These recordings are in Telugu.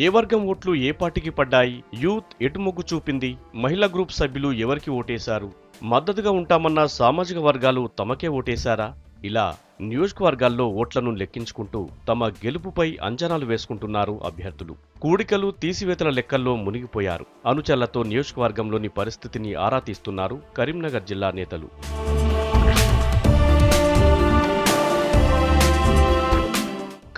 ఏ వర్గం ఓట్లు ఏ పార్టీకి పడ్డాయి, యూత్ ఎటు మొగ్గు చూపింది, మహిళా గ్రూప్ సభ్యులు ఎవరికి ఓటేశారు, మద్దతుగా ఉంటామన్న సామాజిక వర్గాలు తమకే ఓటేశారా? ఇలా నియోజకవర్గాల్లో ఓట్లను లెక్కించుకుంటూ తమ గెలుపుపై అంచనాలు వేసుకుంటున్నారు అభ్యర్థులు. కూడికలు తీసివేతల లెక్కల్లో మునిగిపోయారు. అనుచరులతో నియోజకవర్గంలోని పరిస్థితిని ఆరా తీస్తున్నారు కరీంనగర్ జిల్లా నేతలు.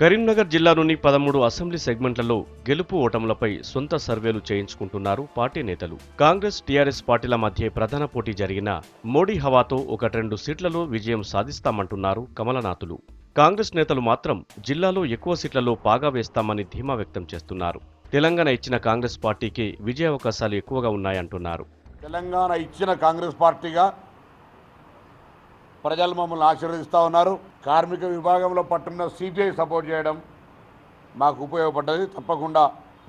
కరీంనగర్ జిల్లాలోని 13 అసెంబ్లీ సెగ్మెంట్లలో గెలుపు ఓటములపై సొంత సర్వేలు చేయించుకుంటున్నారు పార్టీ నేతలు. కాంగ్రెస్, టీఆర్ఎస్ పార్టీల మధ్య ప్రధాన పోటీ జరిగిన మోడీ హవాతో 1-2 సీట్లలో విజయం సాధిస్తామంటున్నారు కమలనాథులు. కాంగ్రెస్ నేతలు మాత్రం జిల్లాలో ఎక్కువ సీట్లలో పాగా వేస్తామని ధీమా వ్యక్తం చేస్తున్నారు. తెలంగాణ ఇచ్చిన కాంగ్రెస్ పార్టీకి విజయావకాశాలు ఎక్కువగా ఉన్నాయంటున్నారు. తెలంగాణ ఇచ్చిన కాంగ్రెస్ పార్టీగా ప్రజలు మమ్మల్ని ఆశీర్వదిస్తూ ఉన్నారు. కార్మిక విభాగంలో పట్టున్న సిపిఐ సపోర్ట్ చేయడం మాకు ఉపయోగపడ్డది. తప్పకుండా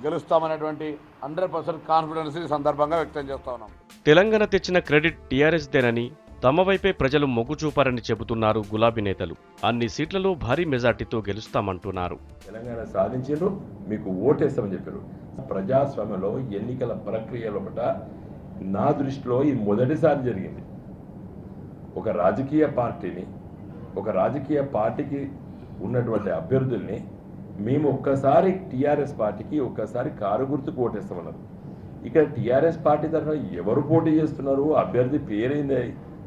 గెలుస్తామనేటువంటి 100% కాన్ఫిడెన్స్ ఈ సందర్భంగా వ్యక్తం చేస్తా ఉన్నాం. తెలంగాణ తెచ్చిన క్రెడిట్ టీఆర్ఎస్దేనని, తమ వైపే ప్రజలు మొగ్గు చూపారని చెబుతున్నారు గులాబీ నేతలు. అన్ని సీట్లలో భారీ మెజార్టీతో గెలుస్తామంటున్నారు. తెలంగాణ సాధించారు, మీకు ఓటేస్తామని చెప్పారు. ప్రజాస్వామ్యంలో ఎన్నికల ప్రక్రియలో నా దృష్టిలో ఇది మొదటిసారి జరిగింది. ఒక రాజకీయ పార్టీకి ఉన్నటువంటి అభ్యర్థుల్ని మేము ఒక్కసారి టీఆర్ఎస్ పార్టీకి ఒక్కసారి కారు గుర్తుకు ఓటేస్తామన్నారు. ఇక్కడ టీఆర్ఎస్ పార్టీ తరఫున ఎవరు పోటీ చేస్తున్నారు, అభ్యర్థి పేరైంది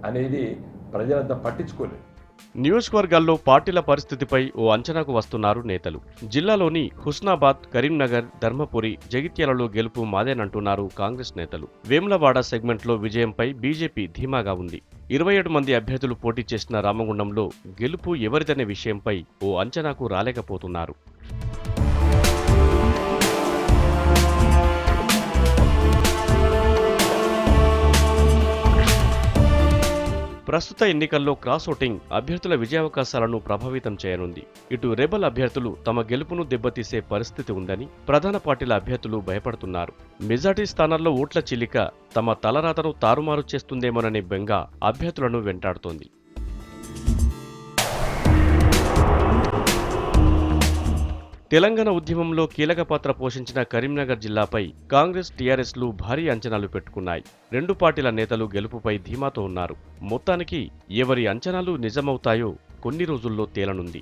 అనేది ప్రజలంతా పట్టించుకోలేదు. నియోజకవర్గాల్లో పార్టీల పరిస్థితిపై ఓ అంచనాకు వస్తున్నారు నేతలు. జిల్లాలోని హుస్నాబాద్, కరీంనగర్, ధర్మపురి, జగిత్యాలలో గెలుపు మాదేనంటున్నారు కాంగ్రెస్ నేతలు. వేములవాడ సెగ్మెంట్లో విజయంపై బీజేపీ ధీమాగా ఉంది. 27 మంది అభ్యర్థులు పోటీ చేసిన రామగుండంలో గెలుపు ఎవరిదనే విషయంపై ఓ అంచనాకు రాలేకపోతున్నారు. ప్రస్తుత ఎన్నికల్లో క్రాస్ ఓటింగ్ అభ్యర్థుల విజయావకాశాలను ప్రభావితం చేయనుంది. ఇటు రెబల్ అభ్యర్థులు తమ గెలుపును దెబ్బతీసే పరిస్థితి ఉందని ప్రధాన పార్టీల అభ్యర్థులు భయపడుతున్నారు. మెజార్టీ స్థానాల్లో ఓట్ల చిలిక తమ తలరాతను తారుమారు చేస్తుందేమోననే బెంగ అభ్యర్థులను వెంటాడుతోంది. తెలంగాణ ఉద్యమంలో కీలక పాత్ర పోషించిన కరీంనగర్ జిల్లాపై కాంగ్రెస్, టీఆర్ఎస్లు భారీ అంచనాలు పెట్టుకున్నాయి. 2 పార్టీల నేతలు గెలుపుపై ధీమాతో ఉన్నారు. మొత్తానికి ఎవరి అంచనాలు నిజమవుతాయో కొన్ని రోజుల్లో తేలనుంది.